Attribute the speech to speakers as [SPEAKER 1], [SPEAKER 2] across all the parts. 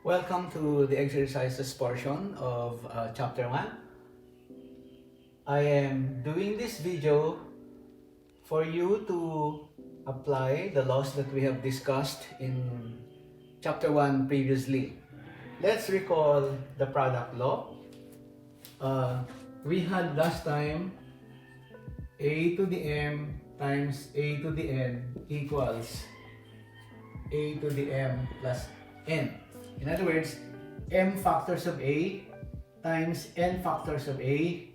[SPEAKER 1] Welcome to the exercises portion of chapter 1. I am doing this video for you to apply the laws that we have discussed in chapter 1 previously. Let's recall the product law. We had last time a to the m times a to the n equals a to the m plus n. In other words, m factors of a times n factors of a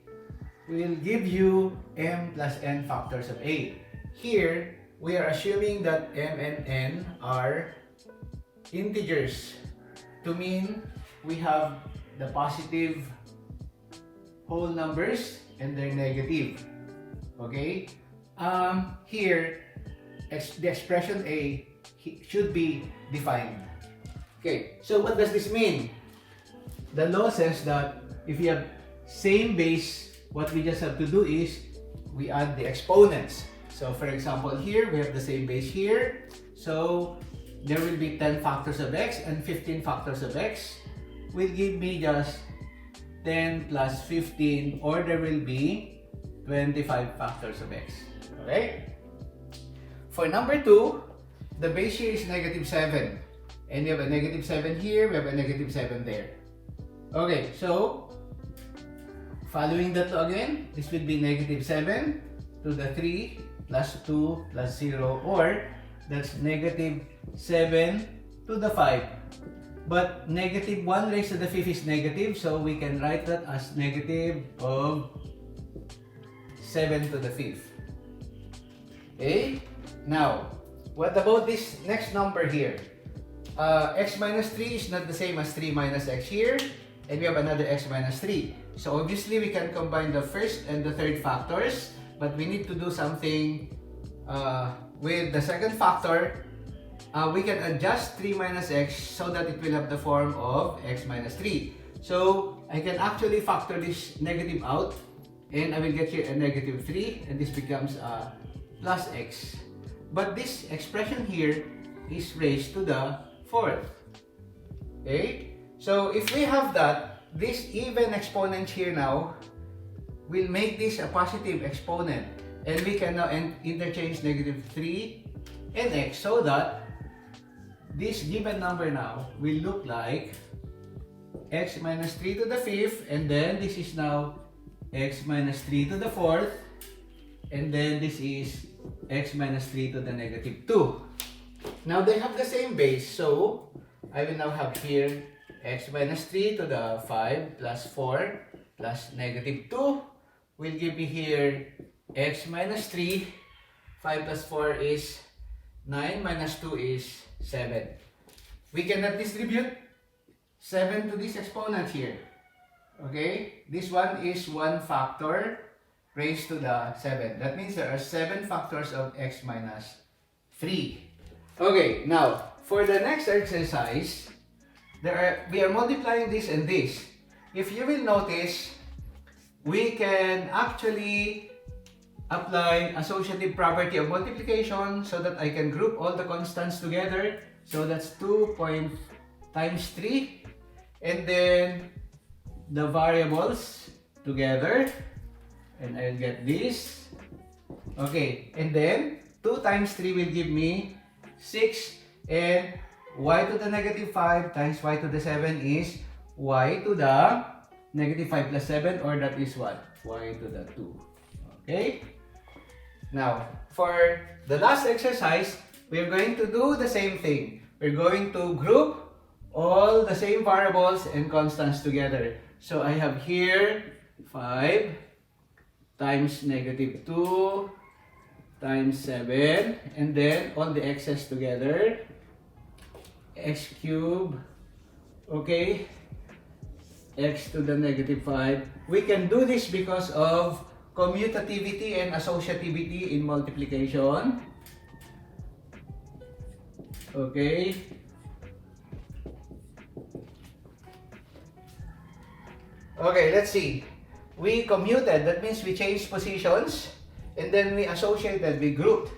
[SPEAKER 1] will give you m plus n factors of a. Here, we are assuming that m and n are integers to mean we have the positive whole numbers and their negative. Okay? Here, the expression a should be defined. Okay, so what does this mean? The law says that if you have same base, what we just have to do is we add the exponents. So for example, here we have the same base here. So there will be 10 factors of x and 15 factors of x will give me just 10 plus 15, or there will be 25 factors of x. Okay? For number 2, the base here is negative 7. And we have a negative 7 here, we have a negative 7 there. Okay, so following that law again, this will be negative 7 to the 3 plus 2 plus 0, or that's negative 7 to the 5. But negative 1 raised to the 5th is negative, so we can write that as negative of 7 to the 5th. Okay, now what about this next number here? X minus 3 is not the same as 3 minus x here, and we have another x minus 3. So obviously we can combine the first and the third factors, but we need to do something with the second factor. We can adjust 3 minus x so that it will have the form of x minus 3. So I can actually factor this negative out, and I will get here a negative 3, and this becomes a plus x. But this expression here is raised to the 4th. Okay? So if we have that, this even exponent here now will make this a positive exponent. And we can now interchange negative 3 and x so that this given number now will look like x minus 3 to the 5th, and then this is now x minus 3 to the 4th, and then this is x minus 3 to the negative 2. Now they have the same base, so I will now have here x minus 3 to the 5 plus 4 plus negative 2 will give me here x minus 3. 5 plus 4 is 9, minus 2 is 7. We cannot distribute 7 to this exponent here. Okay? This one is 1 factor raised to the 7. That means there are 7 factors of x minus 3. Okay, now for the next exercise, we are multiplying this and this. If you will notice, we can actually apply associative property of multiplication so that I can group all the constants together. So that's 2 times 3, and then the variables together, and I'll get this. Okay, and then 2 times 3 will give me 6, and y to the negative 5 times y to the 7 is y to the negative 5 plus 7, or that is what? Y to the 2. Okay? Now, for the last exercise, we're going to do the same thing. We're going to group all the same variables and constants together. So I have here 5 times negative 2 times 7, and then all the x's together, x cubed, okay, x to the negative 5. We can do this because of commutativity and associativity in multiplication. Okay. Okay, let's see. We commuted, that means we changed positions. And then we associated, we grouped.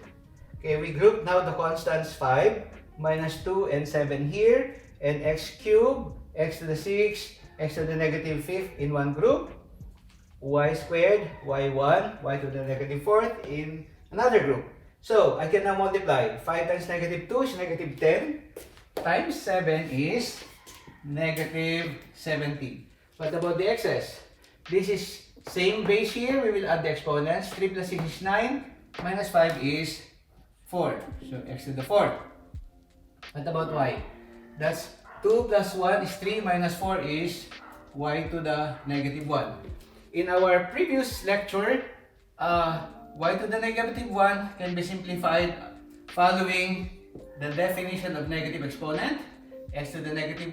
[SPEAKER 1] Okay, we grouped now the constants 5, minus 2, and 7 here. and x cubed, x to the 6, x to the negative 5th in one group, y squared, y1, y to the negative 4th in another group. So, I can now multiply. 5 times negative 2 is negative 10, times 7 is negative 17. What about the x's? This is same base here. We will add the exponents. 3 plus 6 is 9, minus 5 is 4. So, x to the 4th. What about y? That's 2 plus 1 is 3, minus 4 is y to the negative 1. In our previous lecture, y to the negative 1 can be simplified following the definition of negative exponent. X to the negative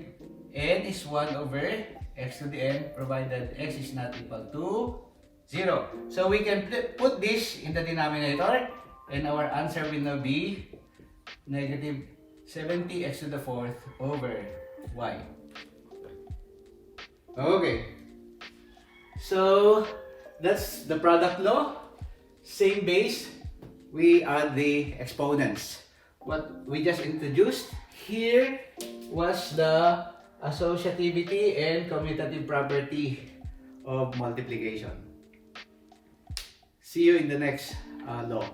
[SPEAKER 1] n is 1 over x to the n, provided x is not equal to 0. So we can put this in the denominator, and our answer will now be negative 70 x to the 4th over y. Okay. So that's the product law. Same base, we add the exponents. What we just introduced here was the associativity and commutative property of multiplication. See you in the next law.